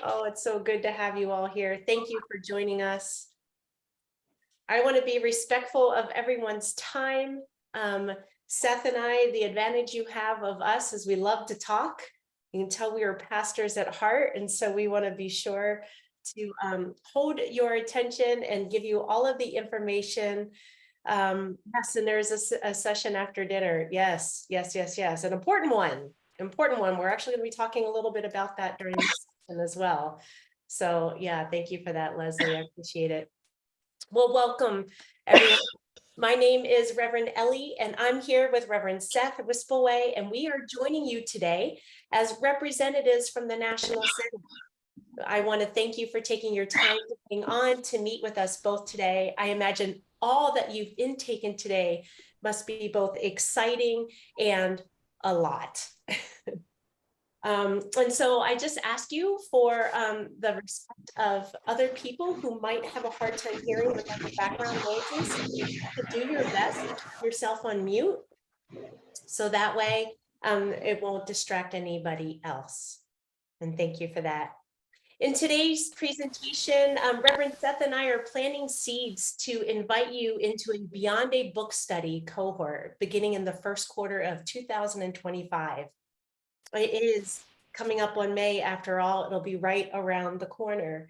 Oh, it's so good to have you all here. Thank you for joining us. I want to be respectful of everyone's time. Seth and I, the advantage you have of us is we love to talk. You can tell we are pastors at heart, and so we want to be sure to hold your attention and give you all of the information. Yes, and there's a session after dinner. Yes. An important one. We're actually going to be talking a little bit about that during this session as well. So yeah, thank you for that, Leslie. I appreciate it. Well, welcome everyone. My name is Reverend Ellie, and I'm here with Reverend Seth Wispelway, and we are joining you today as representatives from the National Synod. I want to thank you for taking your time to hang on to meet with us both today. I imagine all that you've intaken today must be both exciting and a lot. And so I just ask you for the respect of other people who might have a hard time hearing without the background noises, to do your best to keep yourself on mute, so that way it won't distract anybody else. And thank you for that. In today's presentation, Reverend Seth and I are planting seeds to invite you into a Beyond a Book Study cohort beginning in the first quarter of 2025. It is coming up on May, after all. It'll be right around the corner.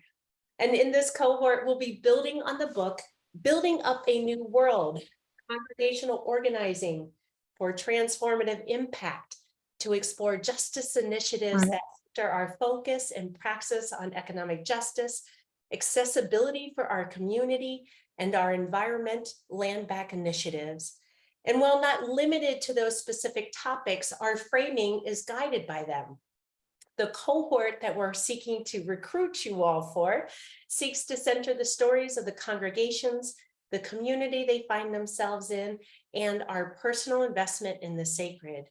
And in this cohort, we'll be building on the book, Building Up a New World, Congregational Organizing for Transformative Impact, to explore justice initiatives that center our focus and praxis on economic justice, accessibility for our community, and our environment land back initiatives. And while not limited to those specific topics, our framing is guided by them. The cohort that we're seeking to recruit you all for seeks to center the stories of the congregations, the community they find themselves in, and our personal investment in the sacred.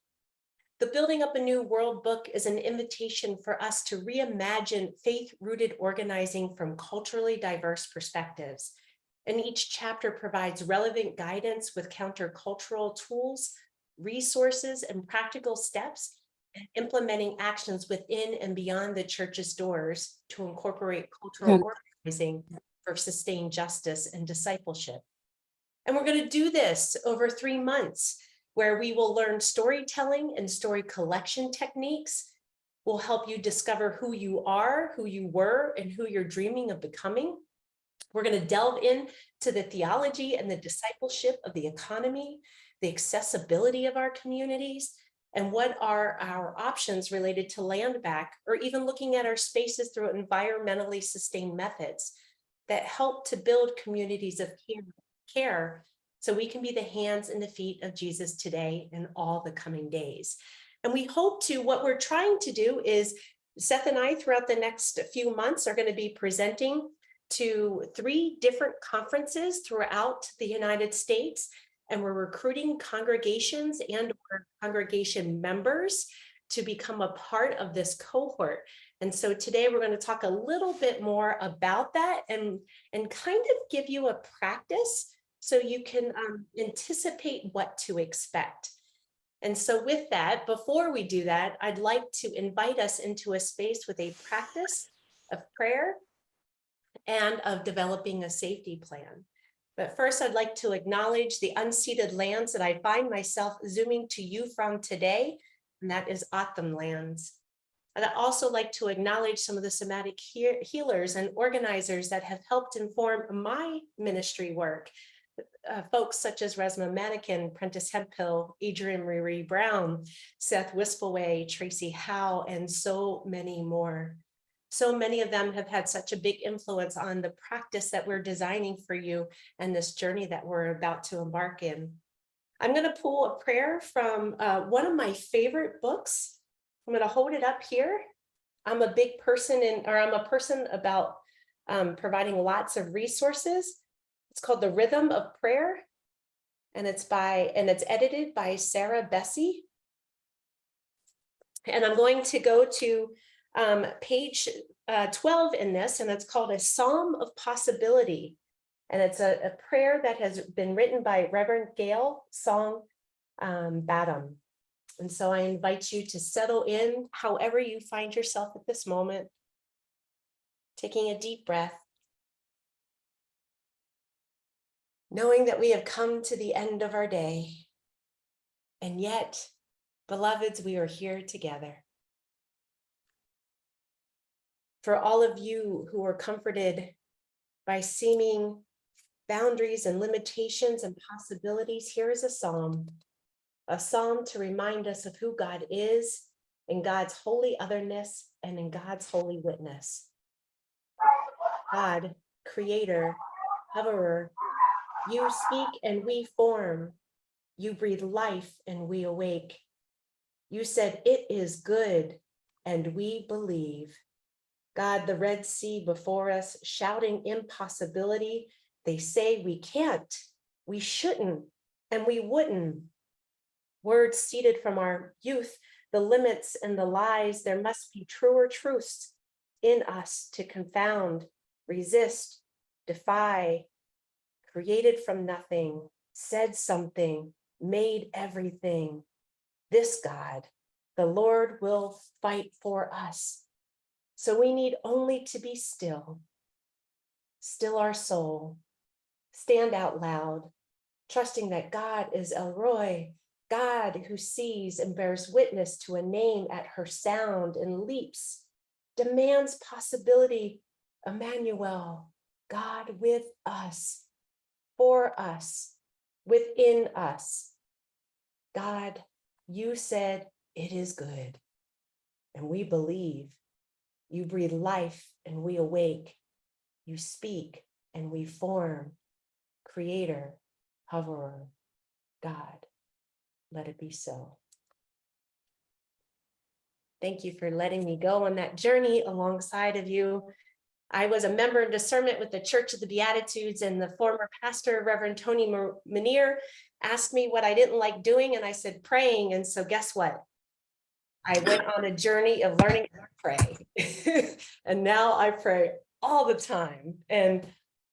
The Building Up a New World book is an invitation for us to reimagine faith-rooted organizing from culturally diverse perspectives. And each chapter provides relevant guidance with countercultural tools, resources, and practical steps, and implementing actions within and beyond the church's doors to incorporate cultural organizing for sustained justice and discipleship. And we're going to do this over 3 months, where we will learn storytelling and story collection techniques. We'll help you discover who you are, who you were, and who you're dreaming of becoming. We're going to delve into the theology and the discipleship of the economy, the accessibility of our communities, and what are our options related to land back, or even looking at our spaces through environmentally sustained methods that help to build communities of care, so we can be the hands and the feet of Jesus today and all the coming days. And we hope to, what we're trying to do is, Seth and I throughout the next few months are going to be presenting to 3 different conferences throughout the United States, and we're recruiting congregations and or congregation members to become a part of this cohort. And so today we're going to talk a little bit more about that and kind of give you a practice so you can anticipate what to expect. And so with that, before we do that, I'd like to invite us into a space with a practice of prayer and of developing a safety plan. But first, I'd like to acknowledge the unceded lands that I find myself zooming to you from today, and that is O'odham lands. And I'd also like to acknowledge some of the somatic healers and organizers that have helped inform my ministry work. Folks such as Resma Manikin, Prentice Hemphill, Adrian Marie Brown, Seth Wispelway, Tracy Howe, and so many more. So many of them have had such a big influence on the practice that we're designing for you and this journey that we're about to embark in. I'm going to pull a prayer from one of my favorite books. I'm going to hold it up here. I'm a big person I'm a person about providing lots of resources. It's called The Rhythm of Prayer, and it's edited by Sarah Bessey. And I'm going to go to page 12 in this, and it's called A Psalm of Possibility. And it's a prayer that has been written by Reverend Gail Song Badham. And so I invite you to settle in however you find yourself at this moment. Taking a deep breath, knowing that we have come to the end of our day, and yet, beloveds, we are here together. For all of you who are comforted by seeming boundaries and limitations and possibilities, here is a psalm to remind us of who God is in God's holy otherness and in God's holy witness. God, creator, hoverer, you speak and we form. You breathe life and we awake. You said it is good and we believe. God, the Red Sea before us, shouting impossibility. They say we can't, we shouldn't, and we wouldn't. Words seeded from our youth, the limits and the lies, there must be truer truths in us to confound, resist, defy, created from nothing, said something, made everything. This God, the Lord, will fight for us. So we need only to be still our soul, stand out loud, trusting that God is El Roy, God who sees and bears witness to a name at her sound and leaps, demands possibility, Emmanuel, God with us, for us, within us. God, you said it is good, and we believe. You breathe life and we awake. You speak and we form. Creator, hoverer, God, let it be so. Thank you for letting me go on that journey alongside of you. I was a member of discernment with the Church of the Beatitudes, and the former pastor, Reverend Tony Manier, asked me what I didn't like doing, and I said praying. And so guess what? I went on a journey of learning how to pray. And now I pray all the time. And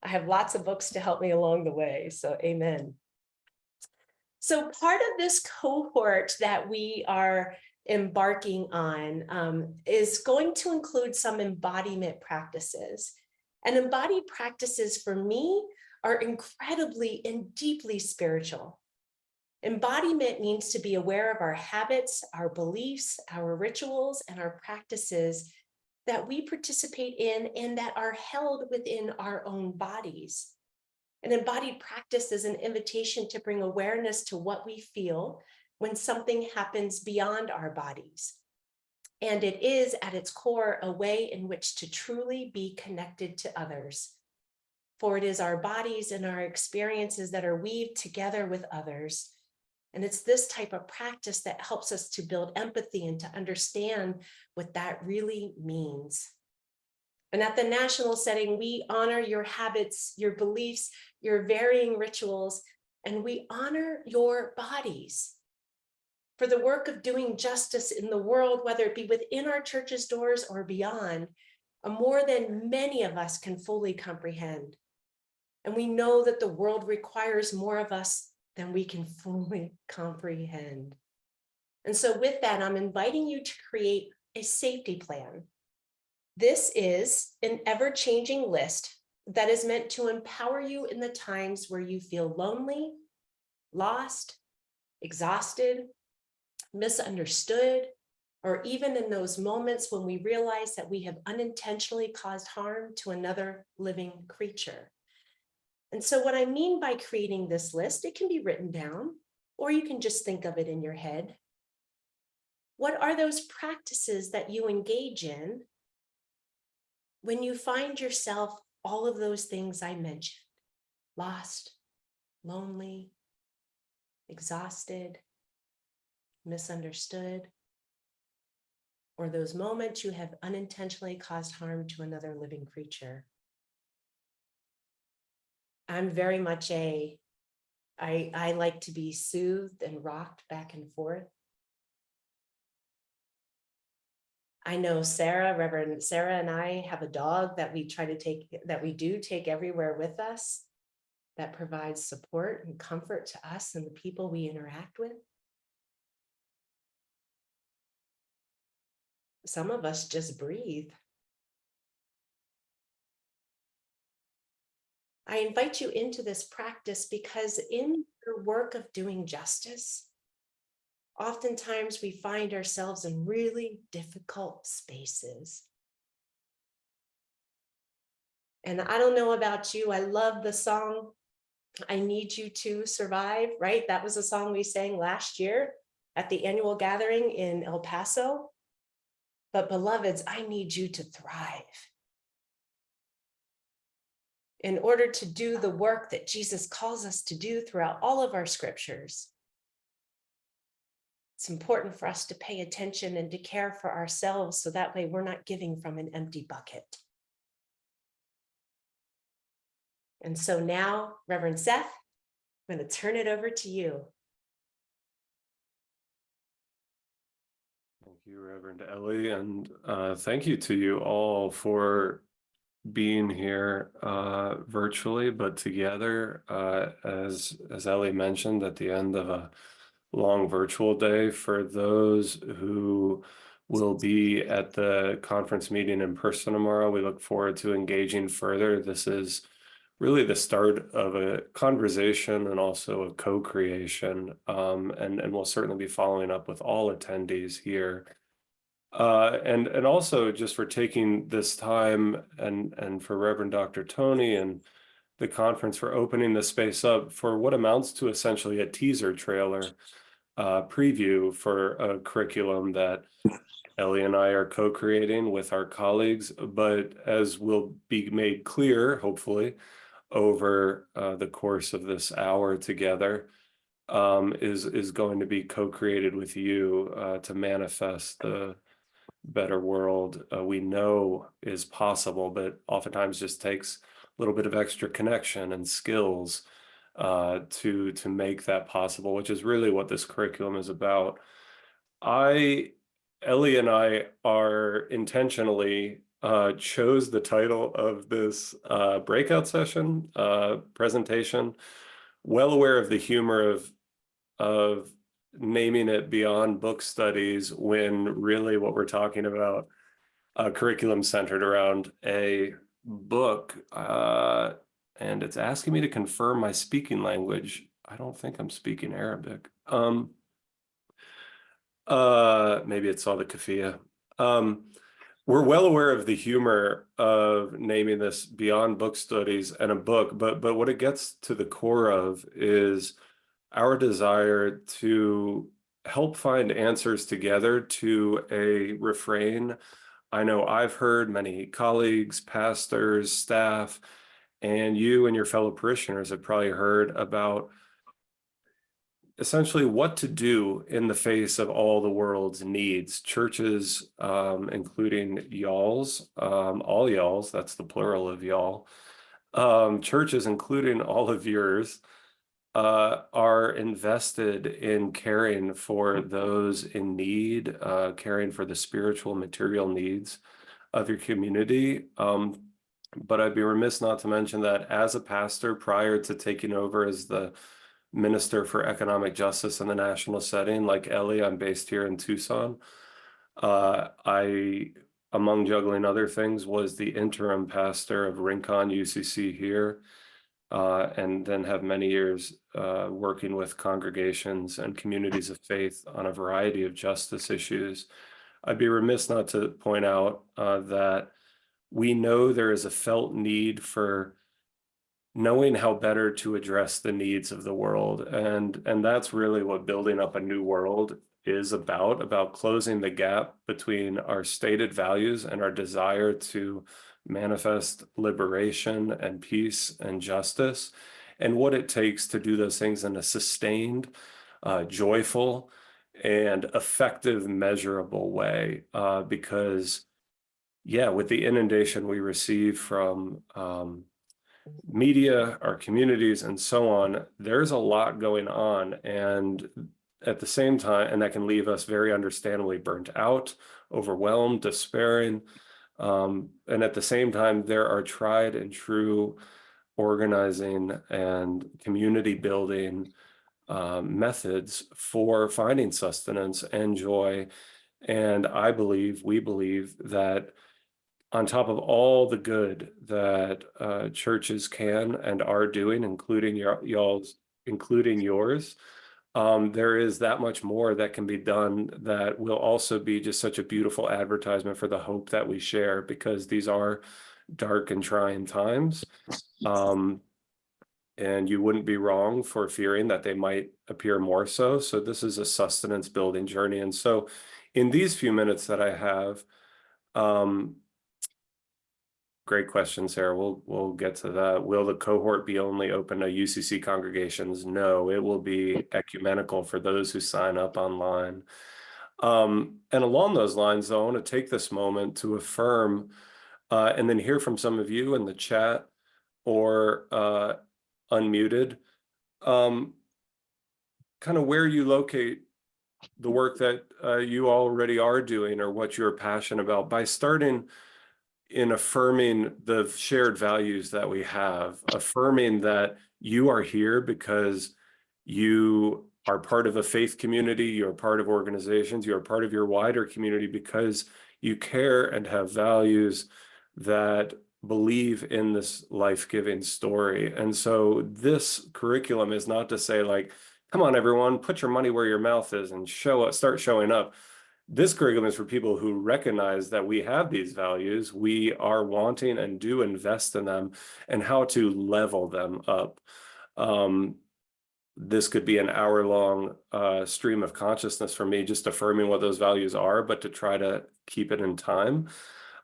I have lots of books to help me along the way. So amen. So part of this cohort that we are embarking on is going to include some embodiment practices. And embodied practices for me are incredibly and deeply spiritual. Embodiment means to be aware of our habits, our beliefs, our rituals, and our practices that we participate in and that are held within our own bodies. An embodied practice is an invitation to bring awareness to what we feel when something happens beyond our bodies. And it is at its core a way in which to truly be connected to others. For it is our bodies and our experiences that are weaved together with others. And it's this type of practice that helps us to build empathy and to understand what that really means. And at the national setting, we honor your habits, your beliefs, your varying rituals, and we honor your bodies for the work of doing justice in the world, whether it be within our church's doors or beyond, more than many of us can fully comprehend. And we know that the world requires more of us than we can fully comprehend. And so with that, I'm inviting you to create a safety plan. This is an ever-changing list that is meant to empower you in the times where you feel lonely, lost, exhausted, misunderstood, or even in those moments when we realize that we have unintentionally caused harm to another living creature. And so what I mean by creating this list, it can be written down, or you can just think of it in your head. What are those practices that you engage in when you find yourself all of those things I mentioned? Lost, lonely, exhausted, misunderstood, or those moments you have unintentionally caused harm to another living creature. I'm very much I like to be soothed and rocked back and forth. I know Sarah, Reverend Sarah, and I have a dog that we do take everywhere with us, that provides support and comfort to us and the people we interact with. Some of us just breathe. I invite you into this practice because in your work of doing justice, oftentimes we find ourselves in really difficult spaces. And I don't know about you, I love the song, I Need You to Survive, right? That was a song we sang last year at the annual gathering in El Paso. But beloveds, I need you to thrive. In order to do the work that Jesus calls us to do throughout all of our scriptures, it's important for us to pay attention and to care for ourselves so that way we're not giving from an empty bucket. And so now, Reverend Seth, I'm going to turn it over to you. Thank you, Reverend Ellie, and thank you to you all for being here virtually, but together, as Ellie mentioned, at the end of a long virtual day. For those who will be at the conference meeting in person tomorrow, we look forward to engaging further. This is really the start of a conversation and also a co-creation, and we'll certainly be following up with all attendees here. And also just for taking this time and for Reverend Dr. Tony and the conference for opening the space up for what amounts to essentially a teaser trailer preview for a curriculum that Ellie and I are co-creating with our colleagues, but as will be made clear, hopefully, over the course of this hour together, is going to be co-created with you to manifest the better world we know is possible, but oftentimes just takes a little bit of extra connection and skills to make that possible, which is really what this curriculum is about. Ellie and I are intentionally chose the title of this breakout session presentation, well aware of the humor of naming it Beyond Book Studies, when really what we're talking about a curriculum centered around a book, and it's asking me to confirm my speaking language. I don't think I'm speaking Arabic. Maybe it's all the kafia. We're well aware of the humor of naming this Beyond Book Studies and a book, but what it gets to the core of is our desire to help find answers together to a refrain I know I've heard many colleagues, pastors, staff, and you and your fellow parishioners have probably heard about essentially what to do in the face of all the world's needs. Churches, including y'all's, all y'all's, that's the plural of y'all, churches, including all of yours, are invested in caring for those in need, caring for the spiritual, material needs of your community. But I'd be remiss not to mention that as a pastor, prior to taking over as the Minister for Economic Justice in the national setting, like Ellie, I'm based here in Tucson. I, among juggling other things, was the interim pastor of Rincon UCC here. And then have many years working with congregations and communities of faith on a variety of justice issues. I'd be remiss not to point out that we know there is a felt need for knowing how better to address the needs of the world. And that's really what building up a new world is about closing the gap between our stated values and our desire to manifest liberation and peace and justice, and what it takes to do those things in a sustained, joyful, and effective, measurable way. Because, yeah, with the inundation we receive from media, our communities, and so on, there's a lot going on. And at the same time, and that can leave us very understandably burnt out, overwhelmed, despairing. And at the same time, there are tried and true organizing and community building methods for finding sustenance and joy. And we believe that on top of all the good that churches can and are doing, including including yours, there is that much more that can be done that will also be just such a beautiful advertisement for the hope that we share, because these are dark and trying times. And you wouldn't be wrong for fearing that they might appear more so. So this is a sustenance building journey. And so in these few minutes that I have, great question, Sarah. We'll get to that. Will the cohort be only open to UCC congregations? No, it will be ecumenical for those who sign up online. And along those lines, though, I want to take this moment to affirm and then hear from some of you in the chat or unmuted, kind of where you locate the work that you already are doing or what you're passionate about, by starting in affirming the shared values that we have, affirming that you are here because you are part of a faith community, you're part of organizations, you're part of your wider community because you care and have values that believe in this life-giving story. And so this curriculum is not to say, like, come on, everyone, put your money where your mouth is and start showing up. This curriculum is for people who recognize that we have these values, we are wanting and do invest in them, and how to level them up. This could be an hour-long stream of consciousness for me, just affirming what those values are, but to try to keep it in time.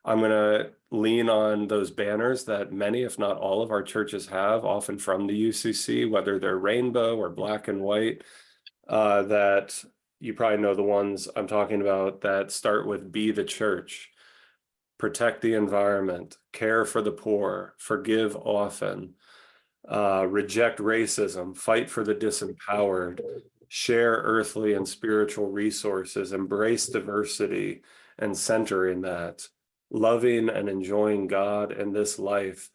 I'm going to lean on those banners that many, if not all, of our churches have, often from the UCC, whether they're rainbow or black and white, that you probably know the ones I'm talking about, that start with "Be the church," protect the environment, care for the poor, forgive often, reject racism, fight for the disempowered, share earthly and spiritual resources, embrace diversity and center in that, loving and enjoying God in this life.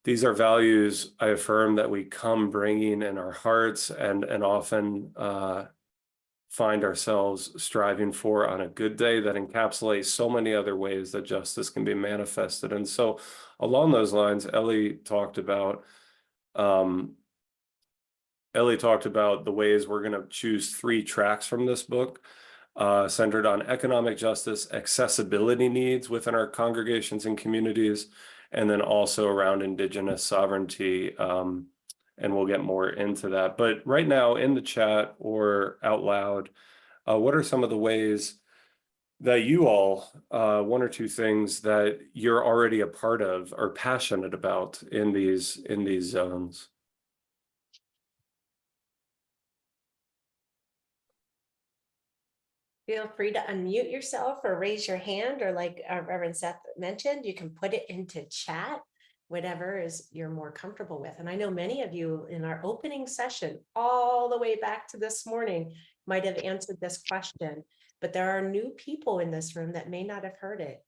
These are values I affirm that we come bringing in our hearts and often find ourselves striving for on a good day, that encapsulates so many other ways that justice can be manifested. And so along those lines, Ellie talked about the ways we're going to choose 3 tracks from this book, centered on economic justice, accessibility needs within our congregations and communities, and then also around Indigenous sovereignty. And we'll get more into that. But right now in the chat or out loud, what are some of the ways that you all, 1 or 2 things that you're already a part of or passionate about in these zones? Feel free to unmute yourself or raise your hand, or like Reverend Seth mentioned, you can put it into chat, whatever is you're more comfortable with. And I know many of you in our opening session, all the way back to this morning, might have answered this question, but there are new people in this room that may not have heard it.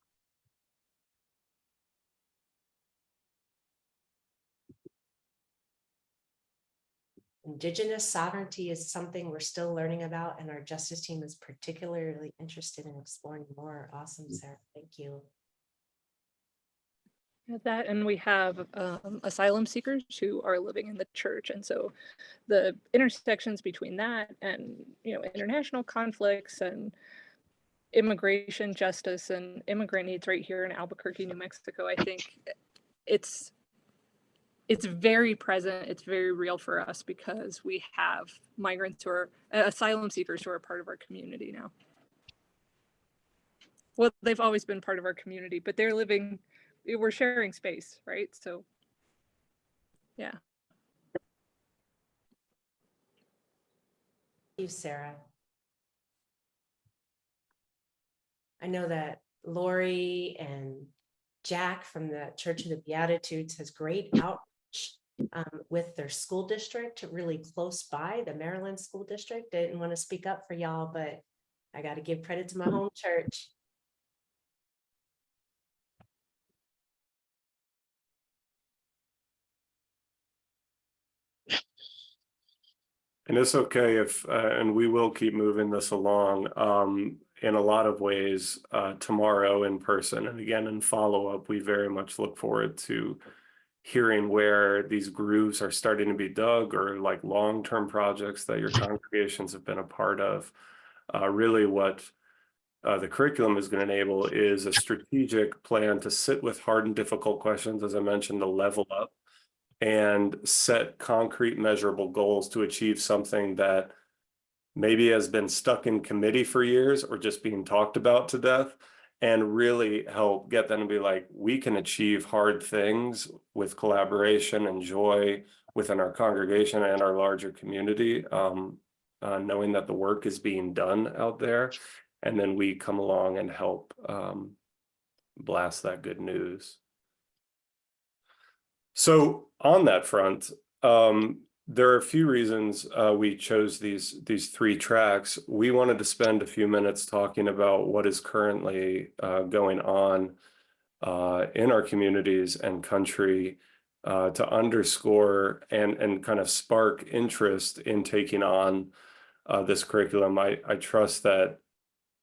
Indigenous sovereignty is something we're still learning about, and our justice team is particularly interested in exploring more. Awesome, Sarah. Thank you. That, and we have asylum seekers who are living in the church, and so the intersections between that and international conflicts and immigration justice and immigrant needs right here in Albuquerque, New Mexico, I think it's very present, it's very real for us, because we have migrants who are asylum seekers who are part of our community now. Well, they've always been part of our community, but they're living, we're sharing space, right? So yeah. Thank you, Sarah. I know that Lori and Jack from the Church of the Beatitudes has great outreach with their school district, really close by, the Maryland School District. I didn't want to speak up for y'all, but I got to give credit to my home church. And it's okay if, and we will keep moving this along. in a lot of ways tomorrow in person. And again, in follow-up, we very much look forward to hearing where these grooves are starting to be dug, or like long-term projects that your congregations have been a part of. Really what the curriculum is going to enable is a strategic plan to sit with hard and difficult questions, as I mentioned, to level up and set concrete measurable goals to achieve something that maybe has been stuck in committee for years or just being talked about to death, and really help get them to be like, we can achieve hard things with collaboration and joy within our congregation and our larger community, knowing that the work is being done out there. And then we come along and help blast that good news. So on that front, there are a few reasons we chose these three tracks. We wanted to spend a few minutes talking about what is currently going on in our communities and country to underscore and kind of spark interest in taking on this curriculum. I trust that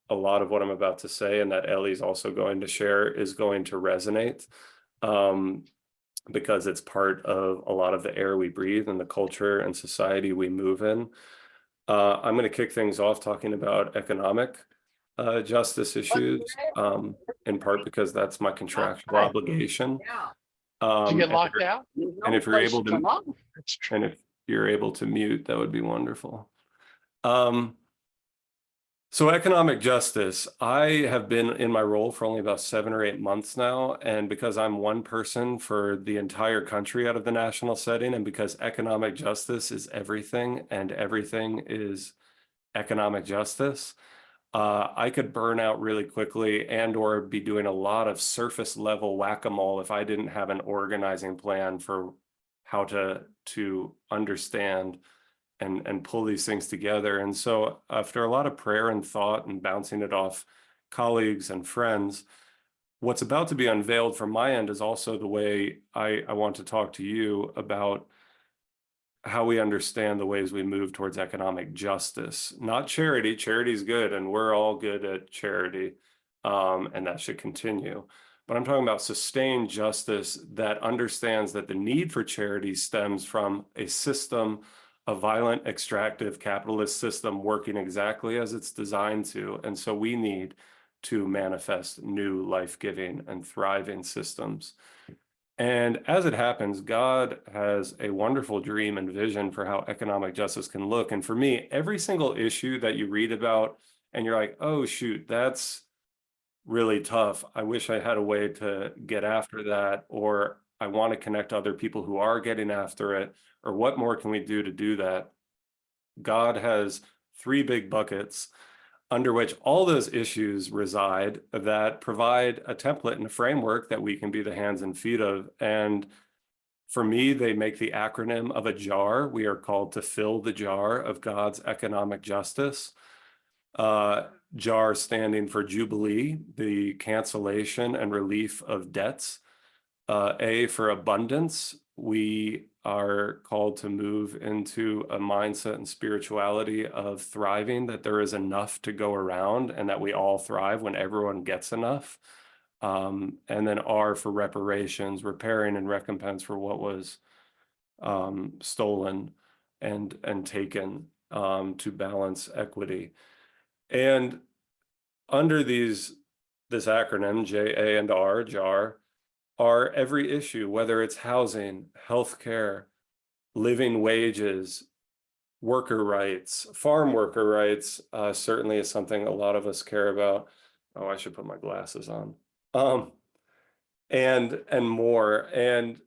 a lot of what I'm about to say, and that Ellie's also going to share, is going to resonate. Because it's part of a lot of the air we breathe and the culture and society we move in. I'm going to kick things off talking about economic justice issues, in part because that's my contractual obligation. Did you get locked out? And if you're able to mute, that would be wonderful. So economic justice, I have been in my role for only about 7 or 8 months now. And because I'm one person for the entire country out of the national setting, and because economic justice is everything and everything is economic justice, I could burn out really quickly and or be doing a lot of surface level whack-a-mole if I didn't have an organizing plan for how to understand and pull these things together. And so after a lot of prayer and thought and bouncing it off colleagues and friends, what's about to be unveiled from my end is also the way I want to talk to you about how we understand the ways we move towards economic justice, not charity. Charity is good, and we're all good at charity, and that should continue. But I'm talking about sustained justice that understands that the need for charity stems from a system, a violent, extractive, capitalist system working exactly as it's designed to. And so we need to manifest new life-giving and thriving systems. And as it happens, God has a wonderful dream and vision for how economic justice can look. And for me, every single issue that you read about and you're like, oh, shoot, that's really tough. I wish I had a way to get after that, or I want to connect other people who are getting after it, or what more can we do to do that? God has 3 big buckets under which all those issues reside that provide a template and a framework that we can be the hands and feet of. And for me, they make the acronym of a jar. We are called to fill the jar of God's economic justice. JAR standing for Jubilee, the cancellation and relief of debts. A for abundance. We are called to move into a mindset and spirituality of thriving, that there is enough to go around and that we all thrive when everyone gets enough. And then R for reparations, repairing and recompense for what was stolen and taken, to balance equity. And under this acronym, J, A, and R, JAR, are every issue, whether it's housing, healthcare, living wages, worker rights, farm worker rights, certainly is something a lot of us care about. Oh, I should put my glasses on. And more. And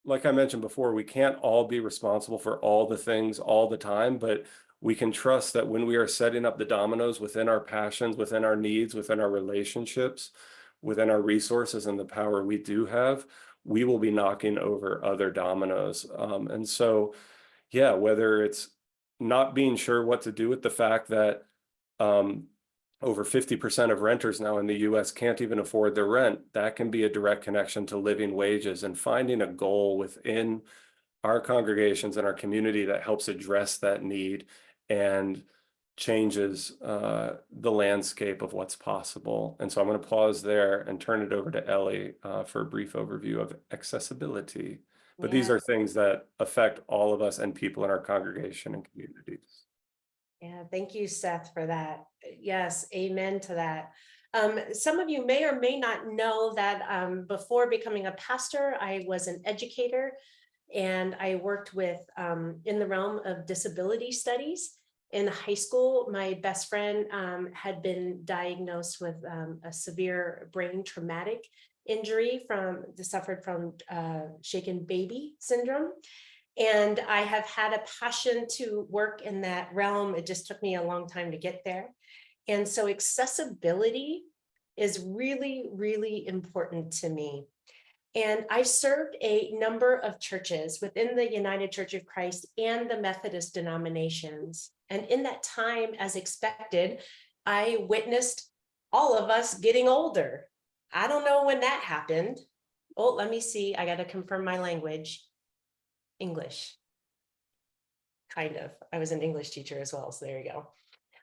like I mentioned before, we can't all be responsible for all the things all the time, but we can trust that when we are setting up the dominoes within our passions, within our needs, within our relationships, within our resources and the power we do have, we will be knocking over other dominoes. And so, yeah, whether it's not being sure what to do with the fact that over 50% of renters now in the US can't even afford their rent, that can be a direct connection to living wages, and finding a goal within our congregations and our community that helps address that need and changes the landscape of what's possible. And so I'm going to pause there and turn it over to Ellie for a brief overview of accessibility. But these are things that affect all of us and people in our congregation and communities. Yeah, thank you, Seth, for that. Yes, amen to that. Some of you may or may not know that before becoming a pastor, I was an educator, and I worked with in the realm of disability studies. In high school, my best friend had been diagnosed with a severe brain traumatic injury suffered from shaken baby syndrome. And I have had a passion to work in that realm. It just took me a long time to get there. And so accessibility is really, really important to me. And I served a number of churches within the United Church of Christ and the Methodist denominations. And in that time, as expected, I witnessed all of us getting older. I don't know when that happened. Oh, let me see. I got to confirm my language. English. Kind of. I was an English teacher as well, so there you go.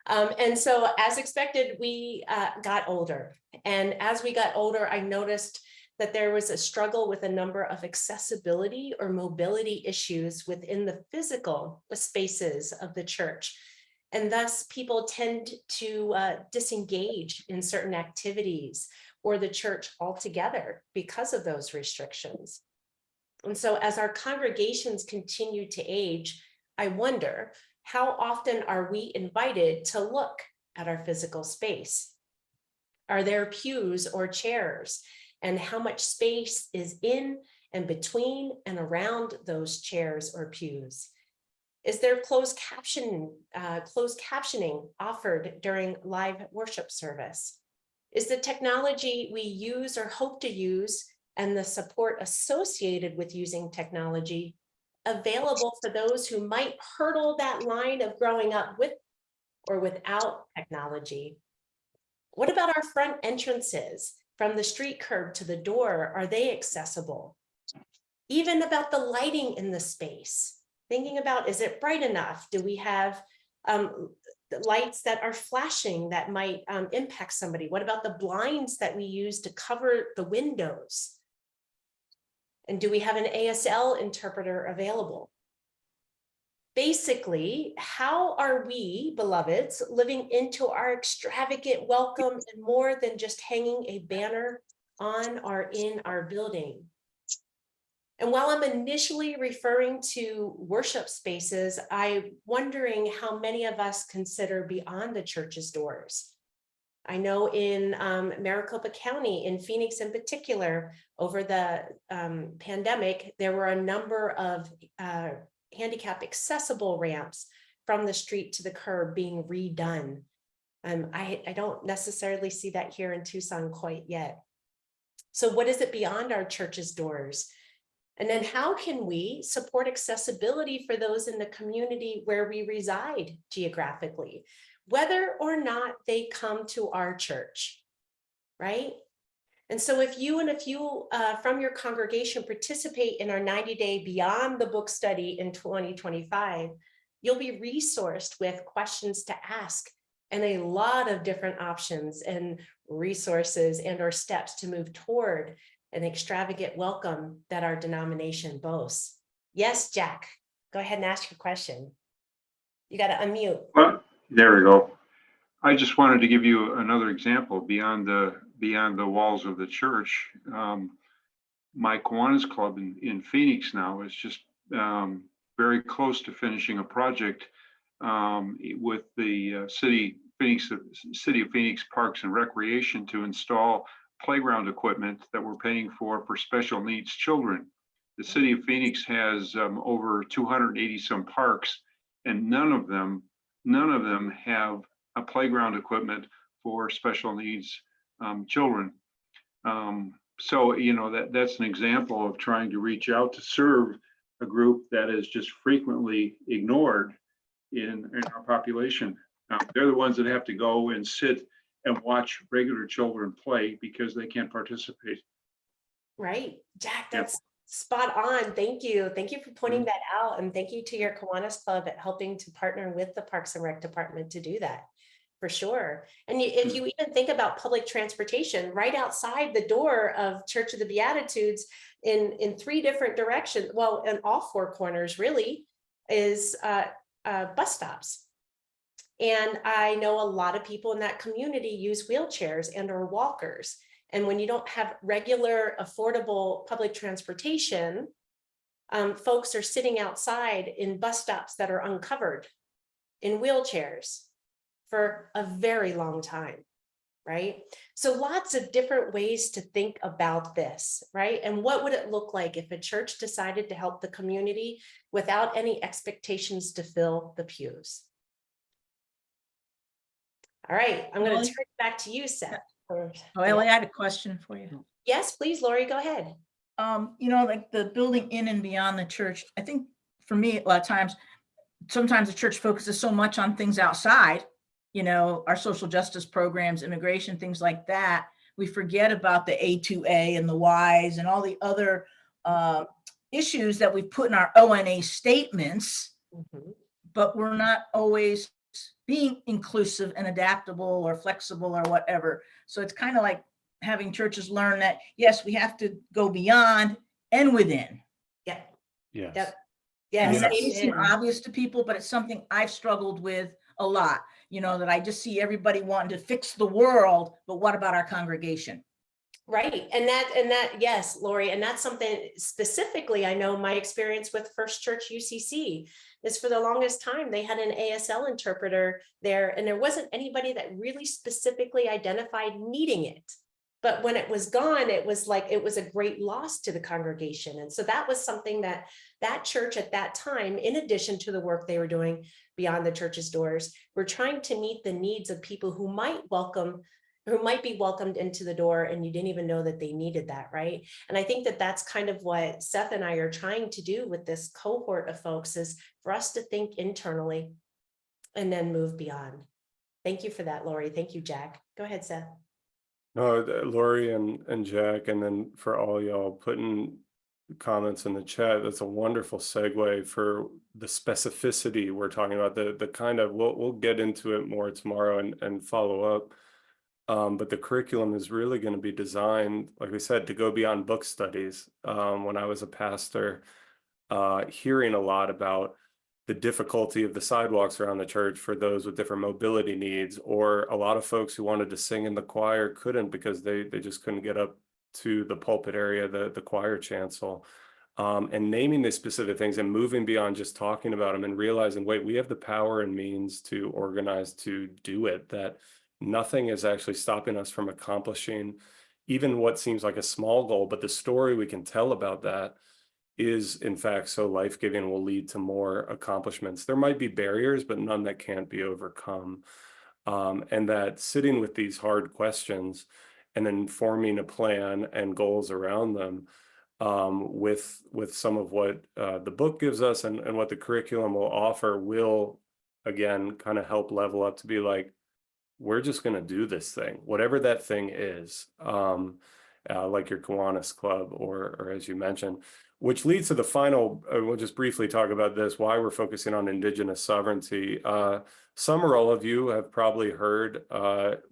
And so as expected, we got older. And as we got older, I noticed that there was a struggle with a number of accessibility or mobility issues within the physical spaces of the church. And thus people tend to disengage in certain activities or the church altogether because of those restrictions. And so as our congregations continue to age, I wonder, how often are we invited to look at our physical space? Are there pews or chairs? And how much space is in and between and around those chairs or pews? Is there closed captioning offered during live worship service? Is the technology we use or hope to use and the support associated with using technology available for those who might hurdle that line of growing up with or without technology? What about our front entrances from the street curb to the door? Are they accessible? Even about the lighting in the space, thinking about, is it bright enough? Do we have lights that are flashing that might impact somebody? What about the blinds that we use to cover the windows? And do we have an ASL interpreter available? Basically, how are we, beloveds, living into our extravagant welcome and more than just hanging a banner on or in our building? And while I'm initially referring to worship spaces, I'm wondering how many of us consider beyond the church's doors. I know in Maricopa County, in Phoenix in particular, over the pandemic, there were a number of handicap accessible ramps from the street to the curb being redone. I don't necessarily see that here in Tucson quite yet. So what is it beyond our church's doors? And then how can we support accessibility for those in the community where we reside geographically, whether or not they come to our church, right? And so if you and a few from your congregation participate in our 90-day Beyond the Book study in 2025, you'll be resourced with questions to ask and a lot of different options and resources and or steps to move toward an extravagant welcome that our denomination boasts. Yes, Jack, go ahead and ask your question. You got to unmute. Well, there we go. I just wanted to give you another example beyond the walls of the church. My Kiwanis Club in Phoenix now is just very close to finishing a project with the City of Phoenix Parks and Recreation to install playground equipment that we're paying for special needs children. The City of Phoenix has over 280 some parks, and none of them have a playground equipment for special needs children. So, you know, that's an example of trying to reach out to serve a group that is just frequently ignored in our population. They're the ones that have to go and sit and watch regular children play because they can't participate. Right, Jack, that's Spot on. Thank you. Thank you for pointing that out. And thank you to your Kiwanis Club at helping to partner with the Parks and Rec Department to do that, for sure. And if you even think about public transportation, right outside the door of Church of the Beatitudes in 3 different directions, well, in all 4 corners really, is bus stops. And I know a lot of people in that community use wheelchairs and or walkers. And when you don't have regular, affordable public transportation, folks are sitting outside in bus stops that are uncovered in wheelchairs for a very long time, right? So lots of different ways to think about this, right? And what would it look like if a church decided to help the community without any expectations to fill the pews? All right, I'm going to turn it back to you, Seth. Oh, Ellie, I had a question for you. Yes, please, Lori, go ahead. You know, like the building in and beyond the church, I think for me, a lot of times, sometimes the church focuses so much on things outside, you know, our social justice programs, immigration, things like that. We forget about the A2A and the Ys and all the other issues that we put in our ONA statements, but we're not always being inclusive and adaptable or flexible or whatever. So it's kind of like having churches learn that, yes, we have to go beyond and within. Yeah. Yes. Yep. Yes. Yes. That may seem obvious to people, but it's something I've struggled with a lot, you know, that I just see everybody wanting to fix the world, but what about our congregation? Right. And that, yes, Lori, and that's something specifically, I know my experience with First Church UCC is for the longest time, they had an ASL interpreter there, and there wasn't anybody that really specifically identified needing it. But when it was gone, it was like, it was a great loss to the congregation. And so that was something that church at that time, in addition to the work they were doing beyond the church's doors, were trying to meet the needs of people who might be welcomed into the door and you didn't even know that they needed that, right? And I think that that's kind of what Seth and I are trying to do with this cohort of folks, is for us to think internally and then move beyond. Thank you for that, Lori. Thank you, Jack. Go ahead, Seth. No, Lori and Jack, and then for all y'all putting comments in the chat, that's a wonderful segue for the specificity we're talking about, the kind of, we'll get into it more tomorrow and follow up. But the curriculum is really going to be designed, like we said, to go beyond book studies. When I was a pastor, hearing a lot about the difficulty of the sidewalks around the church for those with different mobility needs, or a lot of folks who wanted to sing in the choir couldn't because they just couldn't get up to the pulpit area, the choir chancel, and naming these specific things and moving beyond just talking about them and realizing, wait, we have the power and means to organize to do it, that nothing is actually stopping us from accomplishing even what seems like a small goal, but the story we can tell about that is in fact so life-giving, will lead to more accomplishments. There might be barriers, but none that can't be overcome. And that sitting with these hard questions and then forming a plan and goals around them, with some of what the book gives us and what the curriculum will offer, will again kind of help level up to be like, we're just going to do this thing, whatever that thing is, like your Kiwanis Club, or as you mentioned, which leads to the final, we'll just briefly talk about this, why we're focusing on Indigenous sovereignty. Some or all of you have probably heard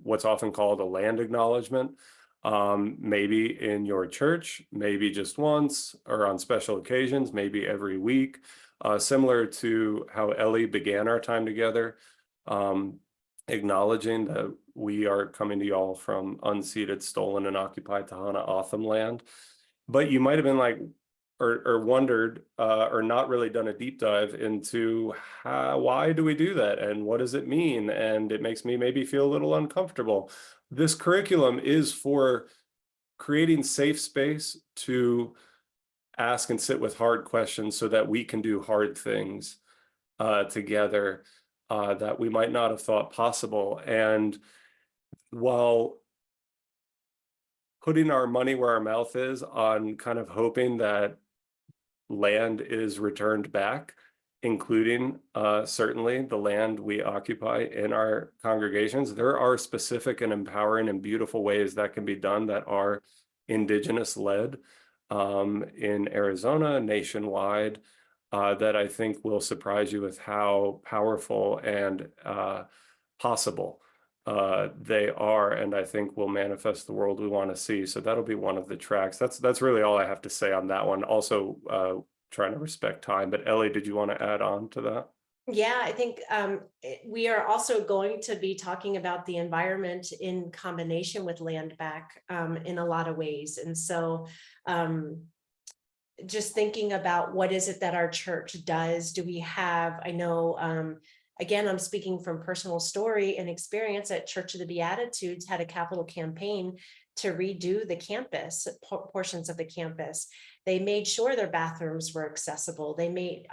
what's often called a land acknowledgement, maybe in your church, maybe just once, or on special occasions, maybe every week, similar to how Ellie began our time together, acknowledging that we are coming to y'all from unceded, stolen, and occupied Tohono O'odham land. But you might have been like, or wondered, or not really done a deep dive into why do we do that and what does it mean? And it makes me maybe feel a little uncomfortable. This curriculum is for creating safe space to ask and sit with hard questions so that we can do hard things together that we might not have thought possible. And while putting our money where our mouth is on kind of hoping that land is returned back, including certainly the land we occupy in our congregations, there are specific and empowering and beautiful ways that can be done that are Indigenous led. in Arizona, nationwide, that I think will surprise you with how powerful and possible they are, and I think will manifest the world we want to see. So that'll be one of the tracks. That's really all I have to say on that one. Also, trying to respect time. But Ellie, did you want to add on to that? Yeah, I think we are also going to be talking about the environment in combination with land back in a lot of ways. And so just thinking about what is it that our church does? Do we have, I know, again, I'm speaking from personal story and experience at Church of the Beatitudes, had a capital campaign to redo the campus, portions of the campus. They made sure their bathrooms were accessible. They made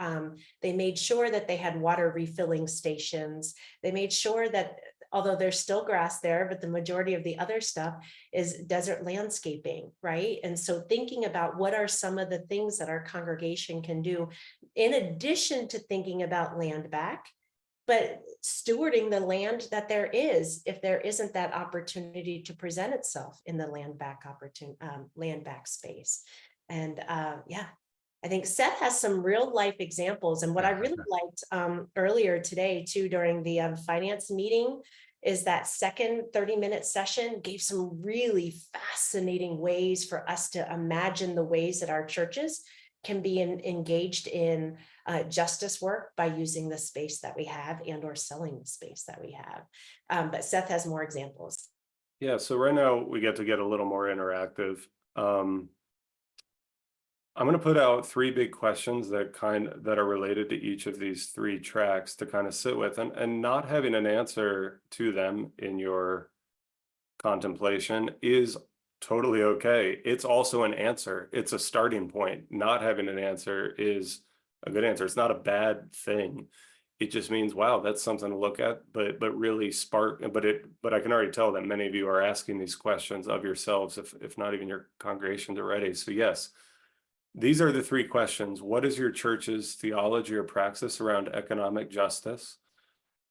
sure that they had water refilling stations. They made sure that, although there's still grass there, but the majority of the other stuff is desert landscaping, right? And so thinking about what are some of the things that our congregation can do, in addition to thinking about land back, but stewarding the land that there is, if there isn't that opportunity to present itself in the land back space. And yeah, I think Seth has some real life examples. And what I really liked earlier today too, during the finance meeting, is that second 30-minute session gave some really fascinating ways for us to imagine the ways that our churches can be engaged in justice work by using the space that we have and or selling the space that we have. But Seth has more examples. Yeah, so right now we get a little more interactive. I'm going to put out 3 big questions that are related to each of these 3 tracks to kind of sit with, and not having an answer to them in your contemplation is totally okay. It's also an answer. It's a starting point. Not having an answer is a good answer. It's not a bad thing. It just means, wow, that's something to look at, but really spark, but I can already tell that many of you are asking these questions of yourselves, if not even your congregations already. So yes, these are the 3 questions. What is your church's theology or praxis around economic justice?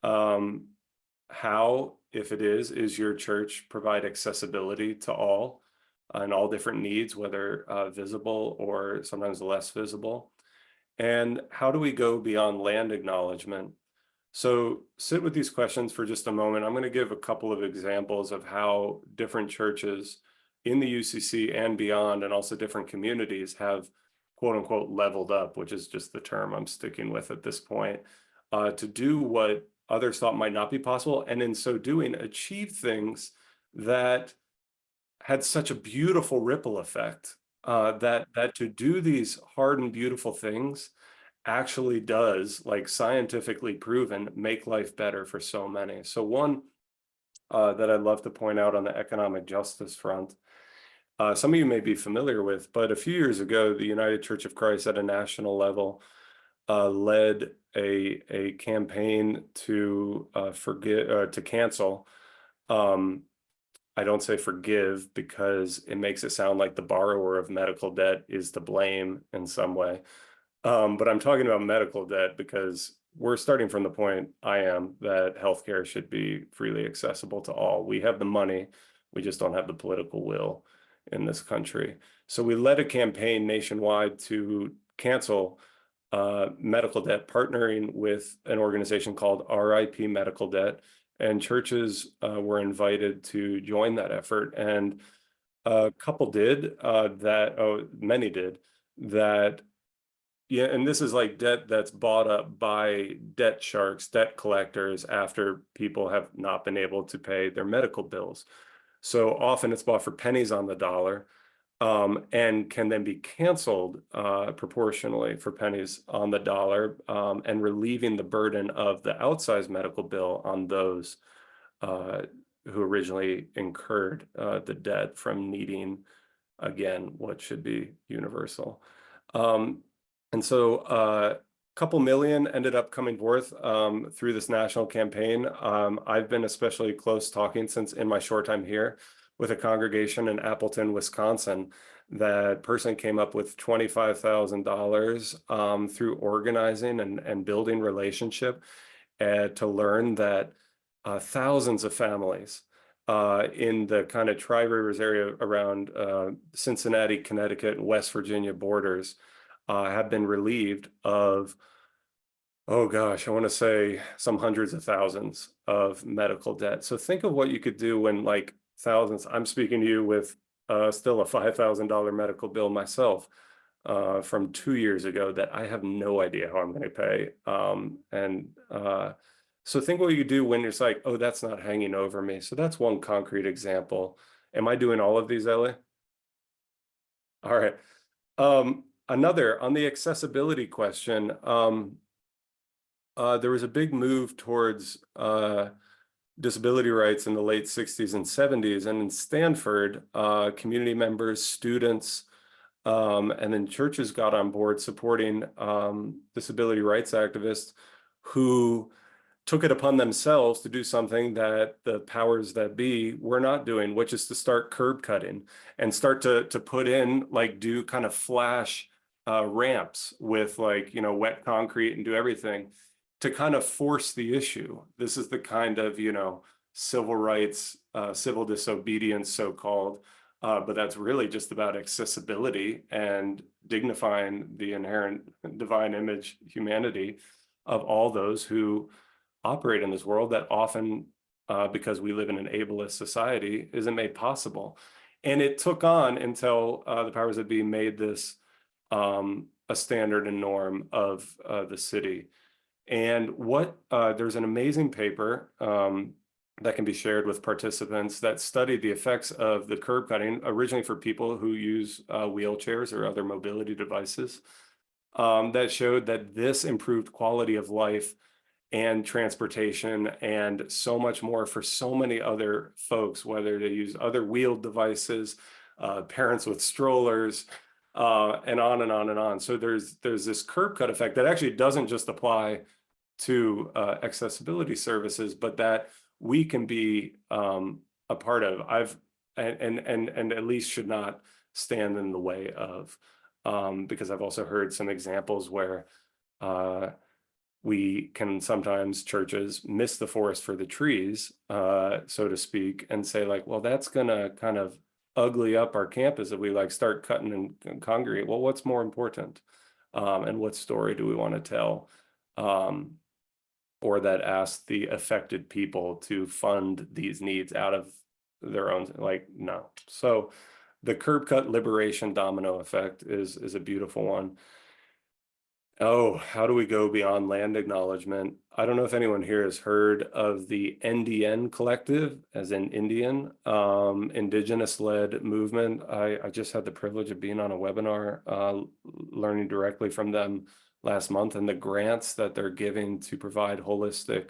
How, if it is your church provide accessibility to all and all different needs, whether visible or sometimes less visible? And how do we go beyond land acknowledgement? So sit with these questions for just a moment. I'm going to give a couple of examples of how different churches in the UCC and beyond, and also different communities, have quote unquote leveled up, which is just the term I'm sticking with at this point, to do what others thought might not be possible, and in so doing achieve things that had such a beautiful ripple effect, that to do these hard and beautiful things actually does, like scientifically proven, make life better for so many. So one that I'd love to point out on the economic justice front, some of you may be familiar with, but a few years ago, the United Church of Christ at a national level led a campaign to cancel. I don't say forgive because it makes it sound like the borrower of medical debt is to blame in some way. But I'm talking about medical debt because we're starting from the point that healthcare should be freely accessible to all. We have the money, we just don't have the political will in this country. So we led a campaign nationwide to cancel medical debt, partnering with an organization called RIP Medical Debt, and churches were invited to join that effort. And a couple did many did that. Yeah, and this is like debt that's bought up by debt sharks, debt collectors, after people have not been able to pay their medical bills. So often it's bought for pennies on the dollar, and can then be canceled proportionally for pennies on the dollar, and relieving the burden of the outsized medical bill on those who originally incurred the debt from needing, again, what should be universal. And so a couple million ended up coming forth through this national campaign. I've been especially close talking since in my short time here with a congregation in Appleton, Wisconsin. That person came up with $25,000 through organizing and building relationship, to learn that thousands of families in the kind of Tri-Rivers area around Cincinnati, Connecticut, and West Virginia borders have been relieved of, oh gosh, I want to say some hundreds of thousands of medical debt. So think of what you could do when like thousands, I'm speaking to you with still a $5,000 medical bill myself from 2 years ago that I have no idea how I'm going to pay. So think what you do when it's like, oh, that's not hanging over me. So that's one concrete example. Am I doing all of these, Ellie? All right. Another on the accessibility question, there was a big move towards disability rights in the late 60s and 70s. And in Stanford, community members, students, and then churches got on board supporting disability rights activists who took it upon themselves to do something that the powers that be were not doing, which is to start curb cutting and start to put in, like, do kind of flash ramps with, like, you know, wet concrete and do everything to kind of force the issue. This is the kind of, you know, civil rights, civil disobedience, so-called, but that's really just about accessibility and dignifying the inherent divine image, humanity of all those who operate in this world that often, because we live in an ableist society, isn't made possible. And it took on until the powers that be made this a standard and norm of the city. And there's an amazing paper that can be shared with participants that studied the effects of the curb cutting, originally for people who use wheelchairs or other mobility devices, that showed that this improved quality of life and transportation and so much more for so many other folks, whether they use other wheeled devices, parents with strollers, and on and on and on. So there's this curb cut effect that actually doesn't just apply to accessibility services, but that we can be a part of. And at least should not stand in the way of, because I've also heard some examples where we can sometimes, churches, miss the forest for the trees, so to speak, and say like, well, that's gonna kind of ugly up our campus if we like start cutting and congregate. Well, what's more important? And what story do we want to tell? Or that asks the affected people to fund these needs out of their own, like, no. So the curb cut liberation domino effect is a beautiful one. Oh, how do we go beyond land acknowledgement? I don't know if anyone here has heard of the NDN collective, as in Indian, indigenous-led movement. I just had the privilege of being on a webinar, learning directly from them last month, and the grants that they're giving to provide holistic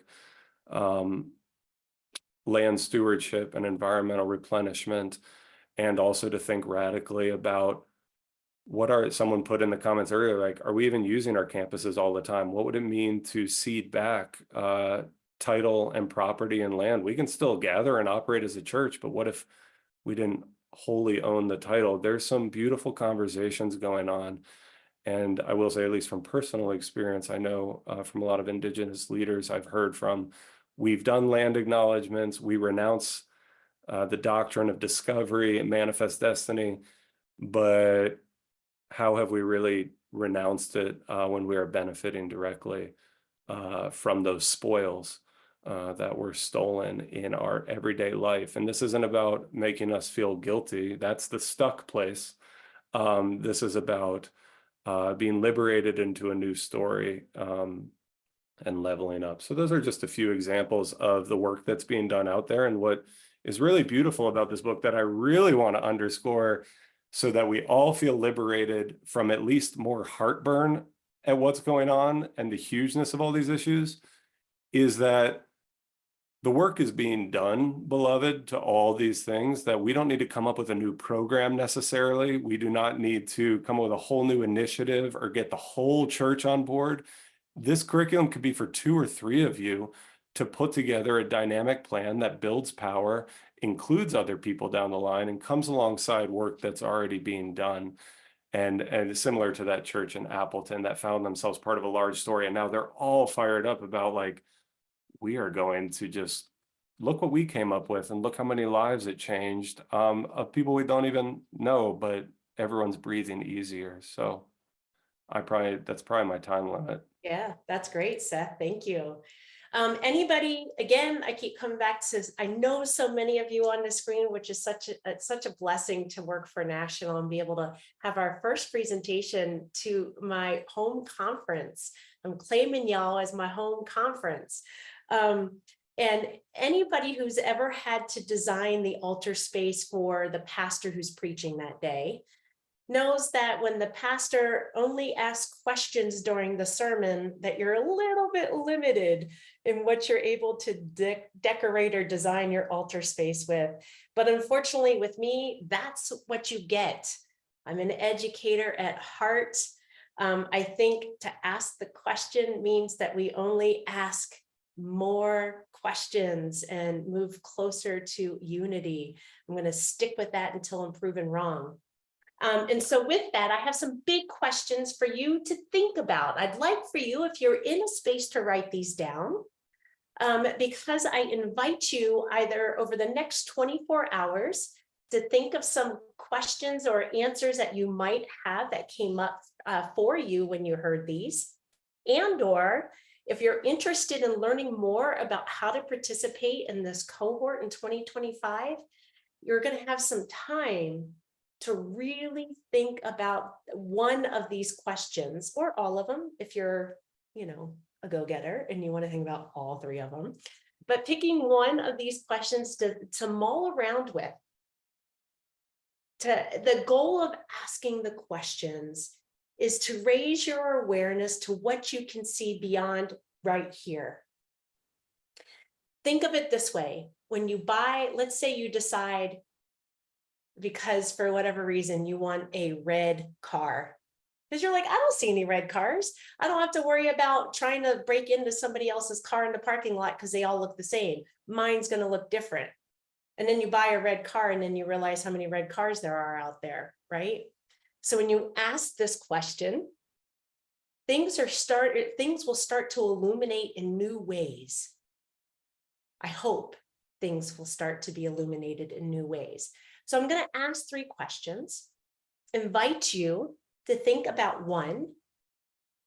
land stewardship and environmental replenishment, and also to think radically about someone put in the comments earlier, like, are we even using our campuses all the time? What would it mean to cede back title and property and land? We can still gather and operate as a church, but what if we didn't wholly own the title? There's some beautiful conversations going on. And I will say, at least from personal experience, I know from a lot of indigenous leaders I've heard from, we've done land acknowledgements, we renounce the doctrine of discovery and manifest destiny, but how have we really renounced it when we are benefiting directly from those spoils that were stolen in our everyday life? And this isn't about making us feel guilty. That's the stuck place. This is about being liberated into a new story and leveling up. So those are just a few examples of the work that's being done out there. And what is really beautiful about this book that I really want to underscore, so that we all feel liberated from at least more heartburn at what's going on and the hugeness of all these issues, is that the work is being done, beloved, to all these things, that we don't need to come up with a new program necessarily. We do not need to come up with a whole new initiative or get the whole church on board. This curriculum could be for 2 or 3 of you to put together a dynamic plan that builds power, includes other people down the line, and comes alongside work that's already being done. And similar to that church in Appleton that found themselves part of a large story, and now they're all fired up about, like, we are going to just look what we came up with and look how many lives it changed, of people we don't even know, but everyone's breathing easier. So that's probably my time limit. Yeah, that's great, Seth. Thank you. Anybody, again, I keep coming back to, I know so many of you on the screen, which is such a blessing to work for National and be able to have our first presentation to my home conference. I'm claiming y'all as my home conference. And anybody who's ever had to design the altar space for the pastor who's preaching that day knows that when the pastor only asks questions during the sermon, that you're a little bit limited in what you're able to decorate or design your altar space with. But unfortunately with me, that's what you get. I'm an educator at heart. I think to ask the question means that we only ask more questions and move closer to unity. I'm going to stick with that until I'm proven wrong. And so with that, I have some big questions for you to think about. I'd like for you, if you're in a space, to write these down, because I invite you either over the next 24 hours to think of some questions or answers that you might have that came up for you when you heard these, and or if you're interested in learning more about how to participate in this cohort in 2025, you're going to have some time to really think about one of these questions, or all of them if you're, a go-getter and you want to think about all three of them. But picking one of these questions to mull around with. The goal of asking the questions is to raise your awareness to what you can see beyond right here. Think of it this way. When you buy, let's say you decide, because for whatever reason you want a red car, because you're like, I don't see any red cars. I don't have to worry about trying to break into somebody else's car in the parking lot because they all look the same. Mine's going to look different. And then you buy a red car and then you realize how many red cars there are out there, right? So when you ask this question, things will start to illuminate in new ways. I hope things will start to be illuminated in new ways. So I'm going to ask 3 questions, invite you to think about one,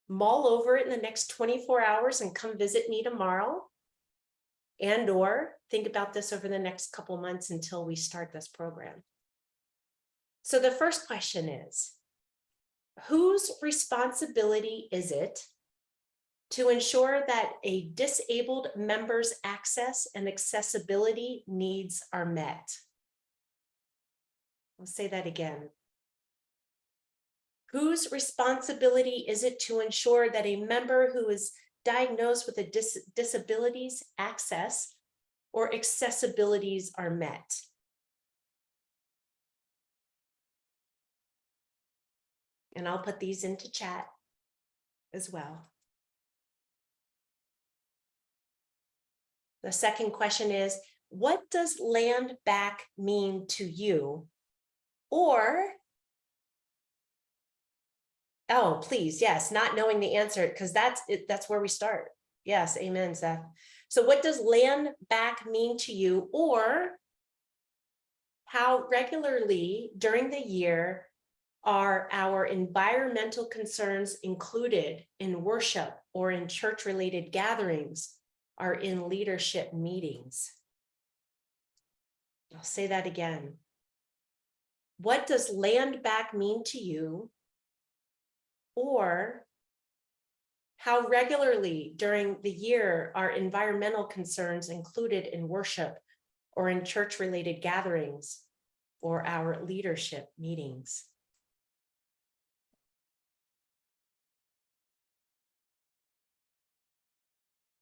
mull over it in the next 24 hours and come visit me tomorrow, and or think about this over the next couple months until we start this program. So the first question is, whose responsibility is it to ensure that a disabled member's access and accessibility needs are met? I'll say that again. Whose responsibility is it to ensure that a member who is diagnosed with a disability's access or accessibilities are met? And I'll put these into chat as well. The second question is, what does land back mean to you? Or, oh, please, yes, not knowing the answer, because that's where we start. Yes, amen, Seth. So what does land back mean to you? Or how regularly during the year are our environmental concerns included in worship or in church-related gatherings or in leadership meetings? I'll say that again. What does land back mean to you? Or how regularly during the year are environmental concerns included in worship or in church-related gatherings or our leadership meetings?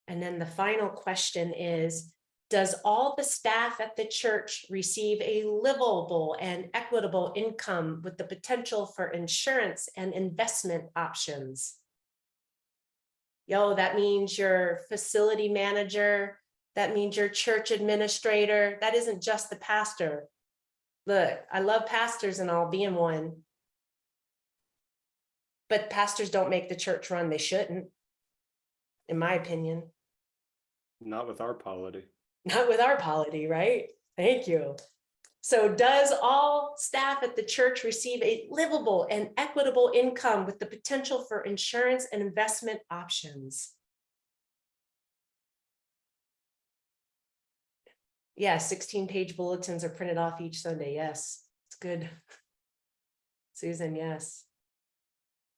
And then the final question is, does all the staff at the church receive a livable and equitable income with the potential for insurance and investment options? That means your facility manager, that means your church administrator. That isn't just the pastor. Look, I love pastors and all, being one. But pastors don't make the church run. They shouldn't, in my opinion. Not with our polity. Not with our polity, right? Thank you. So does all staff at the church receive a livable and equitable income with the potential for insurance and investment options? Yes, 16-page bulletins are printed off each Sunday. Yes, it's good. Susan, yes.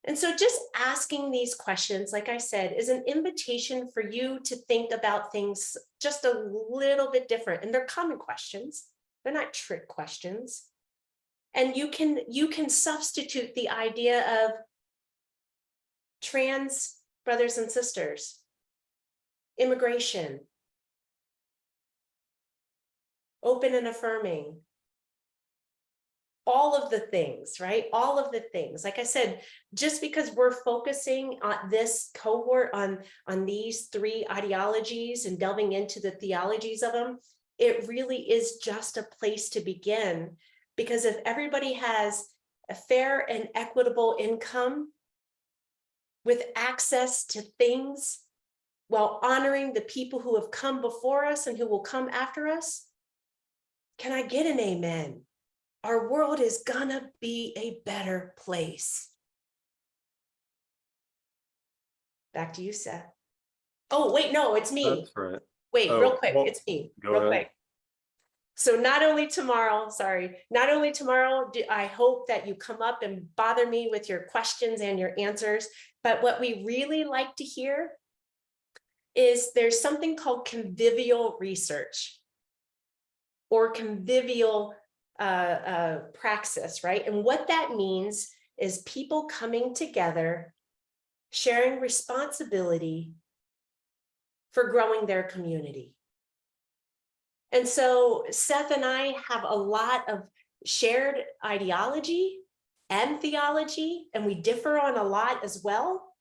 And so just asking these questions, like I said, is an invitation for you to think about things just a little bit different. And they're common questions. They're not trick questions. And you can substitute the idea of trans brothers and sisters, immigration, open and affirming, all of the things, right? All of the things. Like I said, just because we're focusing on this cohort on these three ideologies and delving into the theologies of them, it really is just a place to begin. Because if everybody has a fair and equitable income with access to things while honoring the people who have come before us and who will come after us, can I get an amen? Our world is gonna be a better place. Back to you, Seth. Oh, wait, no, it's me. That's right. Wait, Oh, real quick, well, it's me, go real ahead. quick. So not only tomorrow do I hope that you come up and bother me with your questions and your answers, but what we really like to hear is there's something called convivial research or convivial praxis, right? And what that means is people coming together, sharing responsibility for growing their community. And so Seth and I have a lot of shared ideology and theology, and we differ on a lot as well.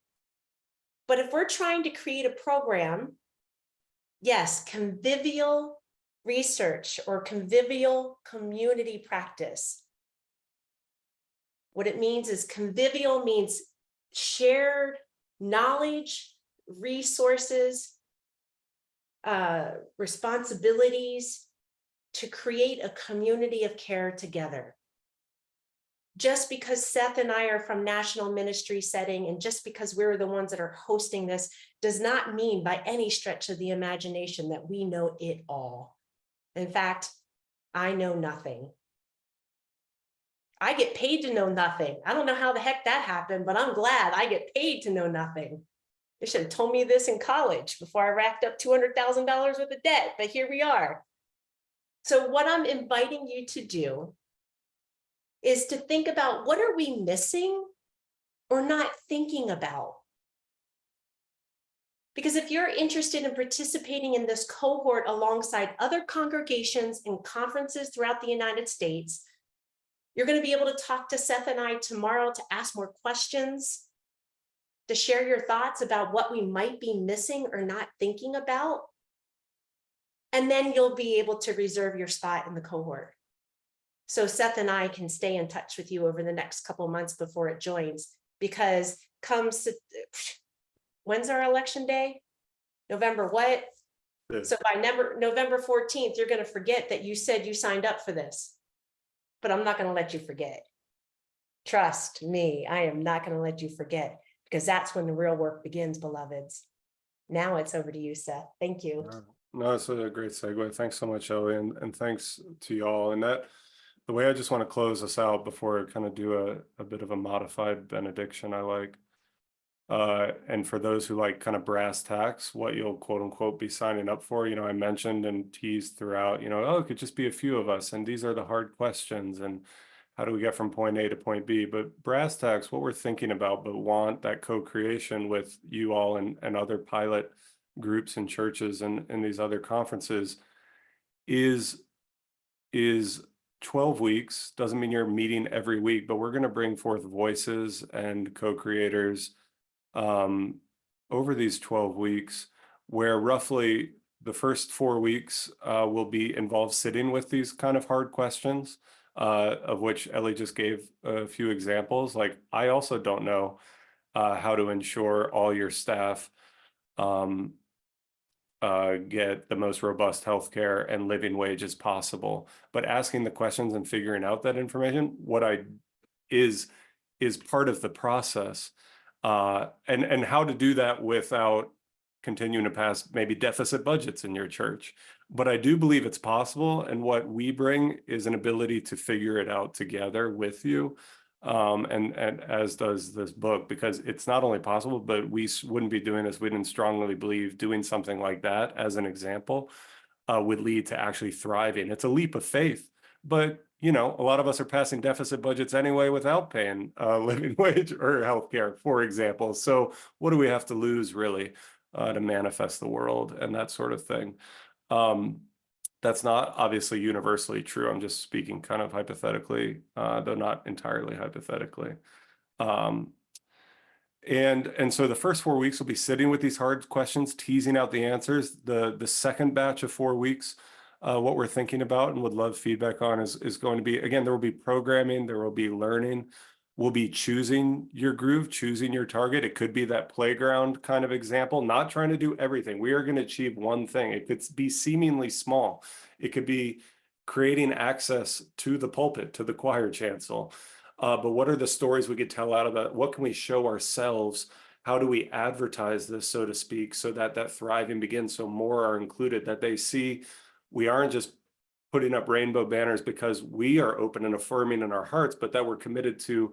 But if we're trying to create a program, yes, convivial research or convivial community practice. What it means is convivial means shared knowledge, resources, responsibilities to create a community of care together. Just because Seth and I are from national ministry setting and just because we're the ones that are hosting this does not mean by any stretch of the imagination that we know it all. In fact, I know nothing. I get paid to know nothing. I don't know how the heck that happened, but I'm glad I get paid to know nothing. They should have told me this in college before I racked up $200,000 worth of debt, but here we are. So what I'm inviting you to do is to think about what are we missing or not thinking about? Because if you're interested in participating in this cohort alongside other congregations and conferences throughout the United States, you're going to be able to talk to Seth and I tomorrow to ask more questions, to share your thoughts about what we might be missing or not thinking about. And then you'll be able to reserve your spot in the cohort. So Seth and I can stay in touch with you over the next couple of months before it joins, because when's our election day? November what? So by November 14th, you're going to forget that you said you signed up for this, but I'm not going to let you forget. Trust me, I am not going to let you forget, because that's when the real work begins, beloveds. Now it's over to you, Seth. Thank you. No, it's a great segue. Thanks so much, Ellie, and thanks to y'all. And that the way I just want to close us out before I kind of do a bit of a modified benediction I like. And for those who like kind of brass tacks, what you'll quote unquote be signing up for, I mentioned and teased throughout, oh, it could just be a few of us. And these are the hard questions. And how do we get from point A to point B? But brass tacks, what we're thinking about, but want that co-creation with you all and other pilot groups and churches and these other conferences is 12 weeks. Doesn't mean you're meeting every week, but we're going to bring forth voices and co-creators over these 12 weeks, where roughly the first 4 weeks will be involved sitting with these kind of hard questions, of which Ellie just gave a few examples. Like, I also don't know how to ensure all your staff get the most robust healthcare and living wages possible. But asking the questions and figuring out that information, is part of the process. And how to do that without continuing to pass maybe deficit budgets in your church. But I do believe it's possible. And what we bring is an ability to figure it out together with you. And as does this book, because it's not only possible, but we wouldn't be doing this. We didn't strongly believe doing something like that as an example would lead to actually thriving. It's a leap of faith, but a lot of us are passing deficit budgets anyway without paying living wage or healthcare, for example. So what do we have to lose really to manifest the world and that sort of thing? That's not obviously universally true. I'm just speaking kind of hypothetically, though not entirely hypothetically. And so the first 4 weeks will be sitting with these hard questions, teasing out the answers. The second batch of 4 weeks, what we're thinking about and would love feedback on is going to be, again, there will be programming, there will be learning. We'll be choosing your groove, choosing your target. It could be that playground kind of example, not trying to do everything. We are going to achieve one thing. It could be seemingly small. It could be creating access to the pulpit, to the choir chancel. But what are the stories we could tell out of that? What can we show ourselves? How do we advertise this, so to speak, so that that thriving begins, so more are included, that they see we aren't just putting up rainbow banners because we are open and affirming in our hearts, but that we're committed to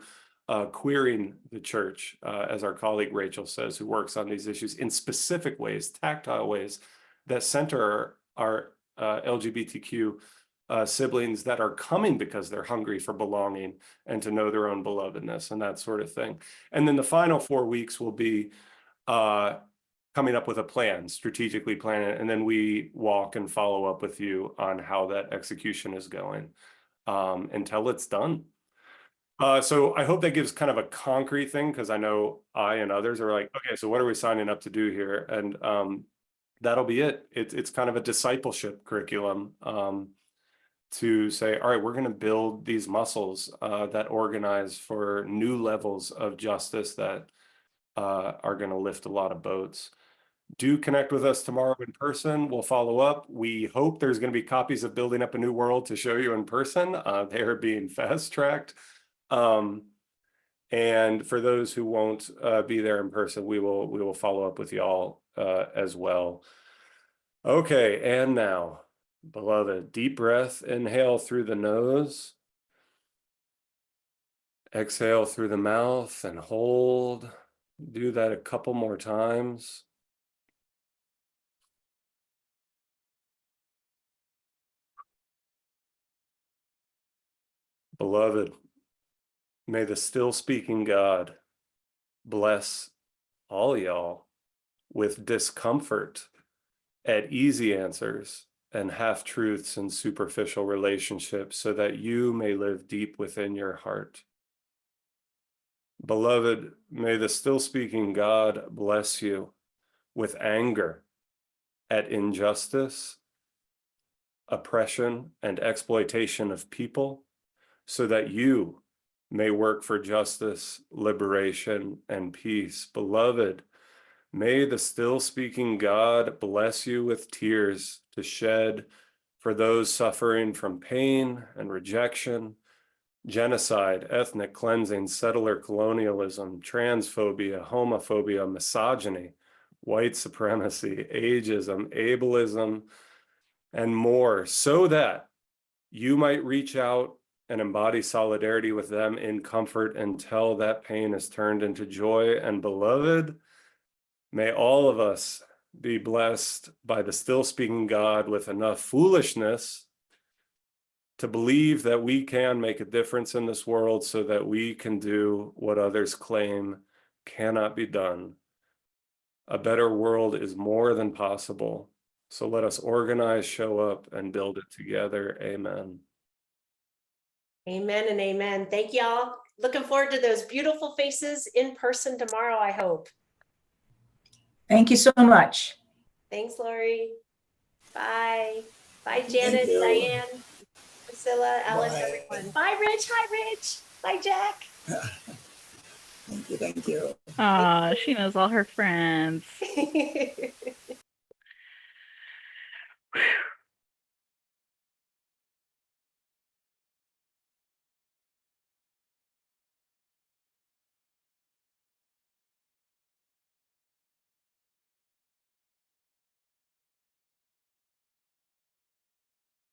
queering the church, as our colleague Rachel says, who works on these issues in specific ways, tactile ways that center our LGBTQ siblings that are coming because they're hungry for belonging and to know their own belovedness and that sort of thing. And then the final 4 weeks will be coming up with a plan, strategically plan it, and then we walk and follow up with you on how that execution is going until it's done. So I hope that gives kind of a concrete thing, because I know I and others are like, okay, so what are we signing up to do here? And that'll be it. It's kind of a discipleship curriculum to say, all right, we're going to build these muscles that organize for new levels of justice that are going to lift a lot of boats. Do connect with us tomorrow in person. We'll follow up. We hope there's going to be copies of Building Up a New World to show you in person. They are being fast-tracked. And for those who won't be there in person, we will follow up with y'all as well. Okay, and now, beloved, deep breath. Inhale through the nose. Exhale through the mouth and hold. Do that a couple more times. Beloved, may the still speaking God bless all y'all with discomfort at easy answers and half-truths and superficial relationships, so that you may live deep within your heart. Beloved, may the still speaking God bless you with anger at injustice, oppression, and exploitation of people, so that you may work for justice, liberation, and peace. Beloved, may the still speaking God bless you with tears to shed for those suffering from pain and rejection, genocide, ethnic cleansing, settler colonialism, transphobia, homophobia, misogyny, white supremacy, ageism, ableism, and more, so that you might reach out and embody solidarity with them in comfort until that pain is turned into joy. And beloved, may all of us be blessed by the still speaking God with enough foolishness to believe that we can make a difference in this world, so that we can do what others claim cannot be done. A better world is more than possible. So let us organize, show up, and build it together. Amen. Amen and amen. Thank y'all. Looking forward to those beautiful faces in person tomorrow, I hope. Thank you so much. Thanks, Lori. Bye. Bye, Janet, Diane, Priscilla, Alice, everyone. Bye, Rich. Hi, Rich. Bye, Jack. Thank you. She knows all her friends.